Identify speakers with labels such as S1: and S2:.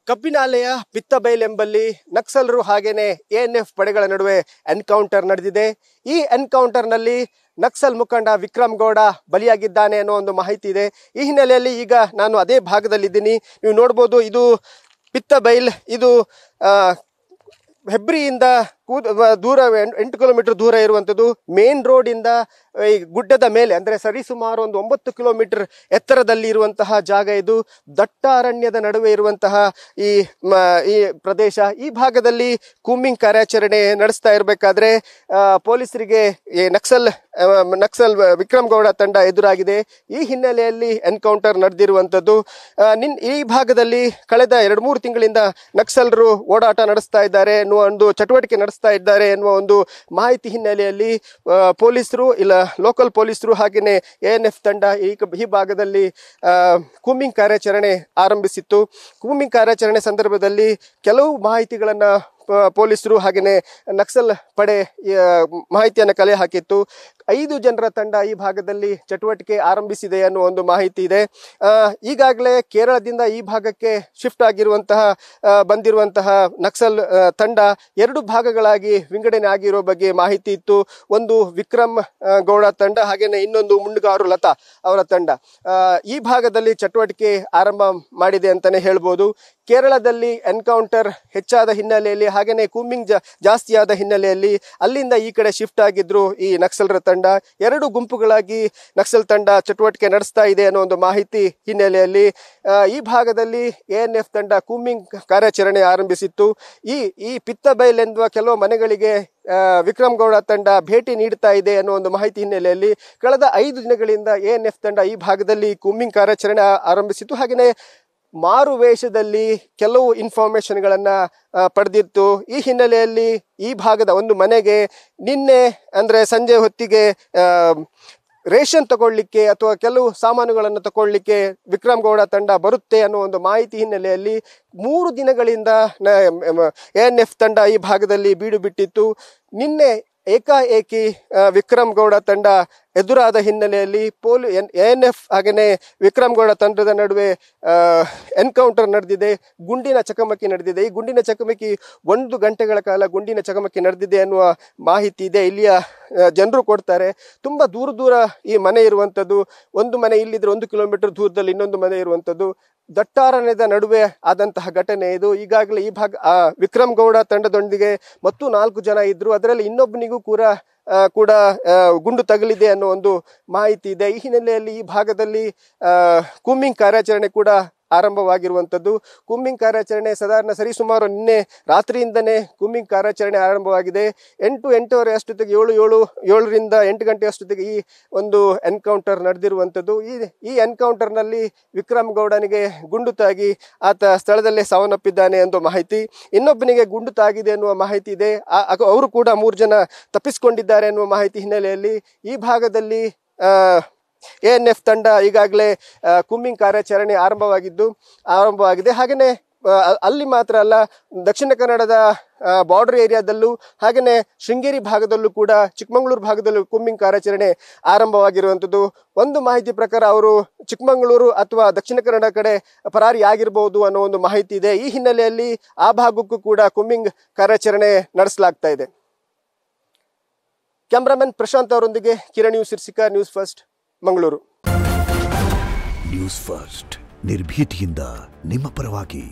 S1: ಕಬ್ಬಿನಾಲೆಯ ಪಿತ್ತಬೈಲೆಂಬಲ್ಲಿ ನಕ್ಸಲರು ಹಾಗೇನೆ ಎಎನ್ಎಫ್ ಪಡೆಗಳ ನಡುವೆ ಎನ್ಕೌಂಟರ್ ನಡೆದಿದೆ. ಈ ಎನ್ಕೌಂಟರ್ನಲ್ಲಿ ನಕ್ಸಲ್ ಮುಖಂಡ ವಿಕ್ರಮ್ ಗೌಡ ಬಲಿಯಾಗಿದ್ದಾನೆ ಅನ್ನೋ ಒಂದು ಮಾಹಿತಿ ಇದೆ. ಈ ಹಿನ್ನೆಲೆಯಲ್ಲಿ ಈಗ ನಾನು ಅದೇ ಭಾಗದಲ್ಲಿದ್ದೀನಿ. ನೀವು ನೋಡ್ಬೋದು, ಇದು ಪಿತ್ತಬೈಲ್, ಇದು ಹೆಬ್ರಿಯಿಂದ ದೂರ 8 ಕಿಲೋಮೀಟರ್ ದೂರ ಇರುವಂಥದ್ದು. ಮೇನ್ ರೋಡ್ ಇಂದ ಈ ಗುಡ್ಡದ ಮೇಲೆ ಅಂದರೆ ಸರಿಸುಮಾರು ಒಂದು 9 ಕಿಲೋಮೀಟರ್ ಎತ್ತರದಲ್ಲಿ ಇರುವಂತಹ ಜಾಗ ಇದು. ದಟ್ಟ ಅರಣ್ಯದ ನಡುವೆ ಇರುವಂತಹ ಈ ಪ್ರದೇಶ. ಈ ಭಾಗದಲ್ಲಿ ಕೂಂಬಿಂಗ್ ಕಾರ್ಯಾಚರಣೆ ನಡೆಸ್ತಾ ಇರಬೇಕಾದ್ರೆ ಪೊಲೀಸರಿಗೆ ನಕ್ಸಲ್ ವಿಕ್ರಮ್ ಗೌಡ ತಂಡ ಎದುರಾಗಿದೆ. ಈ ಹಿನ್ನೆಲೆಯಲ್ಲಿ ಎನ್ಕೌಂಟರ್ ನಡೆದಿರುವಂಥದ್ದು. ಈ ಭಾಗದಲ್ಲಿ ಕಳೆದ 2-3 ತಿಂಗಳಿಂದ ನಕ್ಸಲರು ಓಡಾಟ ನಡೆಸ್ತಾ ಇದ್ದಾರೆ ಎನ್ನುವ ಒಂದು ಚಟುವಟಿಕೆ ನಡೆಸ್ತಾ ಇದ್ದಾರೆ ಎನ್ನುವ ಒಂದು ಮಾಹಿತಿ ಹಿನ್ನೆಲೆಯಲ್ಲಿ ಪೊಲೀಸರು ಲೋಕಲ್ ಪೊಲೀಸರು ಹಾಗೆಯೇ ಎಎನ್ಎಫ್ ತಂಡ ಈ ಭಾಗದಲ್ಲಿ ಕೂಂಬಿಂಗ್ ಕಾರ್ಯಾಚರಣೆ ಆರಂಭಿಸಿತ್ತು. ಕೂಂಬಿಂಗ್ ಕಾರ್ಯಾಚರಣೆ ಸಂದರ್ಭದಲ್ಲಿ ಕೆಲವು ಮಾಹಿತಿಗಳನ್ನು ಪೊಲೀಸರು ಹಾಗೆಯೇ ನಕ್ಸಲ್ ಪಡೆ ಮಾಹಿತಿಯನ್ನು ಕಲೆ ಹಾಕಿತ್ತು. 5 ಜನರ ತಂಡ ಈ ಭಾಗದಲ್ಲಿ ಚಟುವಟಿಕೆ ಆರಂಭಿಸಿದೆ ಅನ್ನೋ ಒಂದು ಮಾಹಿತಿ ಇದೆ. ಈಗಾಗಲೇ ಕೇರಳದಿಂದ ಈ ಭಾಗಕ್ಕೆ ಶಿಫ್ಟ್ ಬಂದಿರುವಂತಹ ನಕ್ಸಲ್ ತಂಡ 2 ಭಾಗಗಳಾಗಿ ವಿಂಗಡಣೆ ಆಗಿರೋ ಬಗ್ಗೆ ಮಾಹಿತಿ ಇತ್ತು. ಒಂದು ವಿಕ್ರಮ್ ಗೌಡ ತಂಡ, ಹಾಗೇನೆ ಇನ್ನೊಂದು ಮುಂಡಗಾರು ಲತಾ ಅವರ ತಂಡ ಈ ಭಾಗದಲ್ಲಿ ಚಟುವಟಿಕೆ ಆರಂಭ ಮಾಡಿದೆ ಅಂತಾನೆ ಹೇಳ್ಬೋದು. ಕೇರಳದಲ್ಲಿ ಎನ್ಕೌಂಟರ್ ಹೆಚ್ಚಾದ ಹಿನ್ನೆಲೆಯಲ್ಲಿ ಹಾಗೆಯೇ ಕೂಂಬಿಂಗ್ ಜಾಸ್ತಿಯಾದ ಹಿನ್ನೆಲೆಯಲ್ಲಿ ಅಲ್ಲಿಂದ ಈ ಕಡೆ ಶಿಫ್ಟ್ ಆಗಿದ್ರು ಈ ನಕ್ಸಲರ ತಂಡ. 2 ಗುಂಪುಗಳಾಗಿ ನಕ್ಸಲ್ ತಂಡ ಚಟುವಟಿಕೆ ನಡೆಸ್ತಾ ಇದೆ ಅನ್ನೋ ಒಂದು ಮಾಹಿತಿ ಹಿನ್ನೆಲೆಯಲ್ಲಿ ಈ ಭಾಗದಲ್ಲಿ ಎಎನ್ಎಫ್ ತಂಡ ಕೂಂಬಿಂಗ್ ಕಾರ್ಯಾಚರಣೆ ಆರಂಭಿಸಿತ್ತು. ಈ ಪಿತ್ತಬೈಲ್ ಎನ್ನುವ ಕೆಲವು ಮನೆಗಳಿಗೆ ವಿಕ್ರಮ್ ಗೌಡ ತಂಡ ಭೇಟಿ ನೀಡ್ತಾ ಇದೆ ಅನ್ನೋ ಒಂದು ಮಾಹಿತಿ ಹಿನ್ನೆಲೆಯಲ್ಲಿ ಕಳೆದ 5 ದಿನಗಳಿಂದ ಎಎನ್ಎಫ್ ತಂಡ ಈ ಭಾಗದಲ್ಲಿ ಕೂಂಬಿಂಗ್ ಕಾರ್ಯಾಚರಣೆ ಆರಂಭಿಸಿತ್ತು. ಹಾಗೆಯೇ ಮಾರು ವೇಷದಲ್ಲಿ ಕೆಲವು ಇನ್ಫಾರ್ಮೇಶನ್ಗಳನ್ನು ಪಡೆದಿತ್ತು. ಈ ಹಿನ್ನೆಲೆಯಲ್ಲಿ ಈ ಭಾಗದ ಒಂದು ಮನೆಗೆ ನಿನ್ನೆ ಅಂದರೆ ಸಂಜೆ ಹೊತ್ತಿಗೆ ರೇಷನ್ ತಗೊಳ್ಳಿಕ್ಕೆ ಅಥವಾ ಕೆಲವು ಸಾಮಾನುಗಳನ್ನು ತಗೊಳ್ಳಿಕ್ಕೆ ವಿಕ್ರಮ್ ಗೌಡ ತಂಡ ಬರುತ್ತೆ ಅನ್ನೋ ಒಂದು ಮಾಹಿತಿ ಹಿನ್ನೆಲೆಯಲ್ಲಿ 3 ದಿನಗಳಿಂದ ಎಎನ್ಎಫ್ ತಂಡ ಈ ಭಾಗದಲ್ಲಿ ಬೀಡು ಬಿಟ್ಟಿತ್ತು. ನಿನ್ನೆ ಏಕಾಏಕಿ ವಿಕ್ರಮ್ ಗೌಡ ತಂಡ ಎದುರಾದ ಹಿನ್ನೆಲೆಯಲ್ಲಿ ಎಎನ್ಎಫ್ ಹಾಗೆಯೇ ವಿಕ್ರಮ್ ಗೌಡ ತಂಡದ ನಡುವೆ ಎನ್ಕೌಂಟರ್ ನಡೆದಿದೆ. ಗುಂಡಿನ ಚಕಮಕಿ ನಡೆದಿದೆ. ಈ ಗುಂಡಿನ ಚಕಮಕಿ 1 ಗಂಟೆಗಳ ಕಾಲ ಗುಂಡಿನ ಚಕಮಕಿ ನಡೆದಿದೆ ಅನ್ನುವ ಮಾಹಿತಿ ಇದೆ. ಇಲ್ಲಿಯ ಜನರು ಕೊಡ್ತಾರೆ. ತುಂಬ ದೂರ ಈ ಮನೆ ಇರುವಂಥದ್ದು. ಒಂದು ಮನೆ ಇಲ್ಲಿದ್ರೆ 1 ಕಿಲೋಮೀಟರ್ ದೂರದಲ್ಲಿ ಇನ್ನೊಂದು ಮನೆ ಇರುವಂಥದ್ದು. ದಟ್ಟಾರಣ್ಯದ ನಡುವೆ ಆದಂತಹ ಘಟನೆ ಇದು. ಈಗಾಗಲೇ ಈ ವಿಕ್ರಮ್ ಗೌಡ ತಂಡದೊಂದಿಗೆ ಮತ್ತು 4 ಜನ ಇದ್ರು. ಅದರಲ್ಲಿ ಇನ್ನೊಬ್ಬನಿಗೂ ಕೂಡ ಗುಂಡು ತಗಲಿದೆ ಅನ್ನೋ ಒಂದು ಮಾಹಿತಿ ಇದೆ. ಈ ಹಿನ್ನೆಲೆಯಲ್ಲಿ ಈ ಭಾಗದಲ್ಲಿ ಕೂಂಬಿಂಗ್ ಕಾರ್ಯಾಚರಣೆ ಕೂಡ ಆರಂಭವಾಗಿರುವಂಥದ್ದು. ಕೂಂಬಿಂಗ್ ಕಾರ್ಯಾಚರಣೆ ಸರಿಸುಮಾರು ನಿನ್ನೆ ರಾತ್ರಿಯಿಂದನೇ ಕೂಂಬಿಂಗ್ ಕಾರ್ಯಾಚರಣೆ ಆರಂಭವಾಗಿದೆ. 8-8:30 ಅಷ್ಟೊತ್ತಿಗೆ 7ರಿಂದ 8 ಗಂಟೆ ಅಷ್ಟೊತ್ತಿಗೆ ಈ ಒಂದು ಎನ್ಕೌಂಟರ್ ನಡೆದಿರುವಂಥದ್ದು. ಈ ಎನ್ಕೌಂಟರ್ನಲ್ಲಿ ವಿಕ್ರಮ್ ಗೌಡನಿಗೆ ಗುಂಡು ತಾಗಿ ಆತ ಸ್ಥಳದಲ್ಲೇ ಸಾವನ್ನಪ್ಪಿದ್ದಾನೆ ಅನ್ನೋ ಮಾಹಿತಿ, ಇನ್ನೊಬ್ಬನಿಗೆ ಗುಂಡು ತಾಗಿದೆ ಅನ್ನುವ ಮಾಹಿತಿ ಇದೆ. ಅವರು ಕೂಡ 3 ಜನ ತಪ್ಪಿಸಿಕೊಂಡಿದ್ದಾರೆ ಅನ್ನುವ ಮಾಹಿತಿ ಹಿನ್ನೆಲೆಯಲ್ಲಿ ಈ ಭಾಗದಲ್ಲಿ ಎಎನ್ಎಫ್ ತಂಡ ಈಗಾಗಲೇ ಕೂಂಬಿಂಗ್ ಕಾರ್ಯಾಚರಣೆ ಆರಂಭವಾಗಿದೆ. ಹಾಗೆಯೇ ಅಲ್ಲಿ ಮಾತ್ರ ಅಲ್ಲ, ದಕ್ಷಿಣ ಕನ್ನಡದ ಬಾರ್ಡರ್ ಏರಿಯಾದಲ್ಲೂ ಹಾಗೆಯೇ ಶೃಂಗೇರಿ ಭಾಗದಲ್ಲೂ ಕೂಡ, ಚಿಕ್ಕಮಗಳೂರು ಭಾಗದಲ್ಲೂ ಕೂಂಬಿಂಗ್ ಕಾರ್ಯಾಚರಣೆ ಆರಂಭವಾಗಿರುವಂಥದ್ದು. ಒಂದು ಮಾಹಿತಿ ಪ್ರಕಾರ ಅವರು ಚಿಕ್ಕಮಗಳೂರು ಅಥವಾ ದಕ್ಷಿಣ ಕನ್ನಡ ಕಡೆ ಪರಾರಿ ಆಗಿರಬಹುದು ಅನ್ನೋ ಒಂದು ಮಾಹಿತಿ ಇದೆ. ಈ ಹಿನ್ನೆಲೆಯಲ್ಲಿ ಆ ಭಾಗಕ್ಕೂ ಕೂಡ ಕೂಂಬಿಂಗ್ ಕಾರ್ಯಾಚರಣೆ ನಡೆಸಲಾಗ್ತಾ ಇದೆ. ಕ್ಯಾಮ್ರಾಮನ್ ಪ್ರಶಾಂತ್ ಅವರೊಂದಿಗೆ Kiran Sirsika, News First, Mangaluru.
S2: News First ನಿರ್ಭೀತಿಯಿಂದ ನಿಮ್ಮ ಪರವಾಗಿ.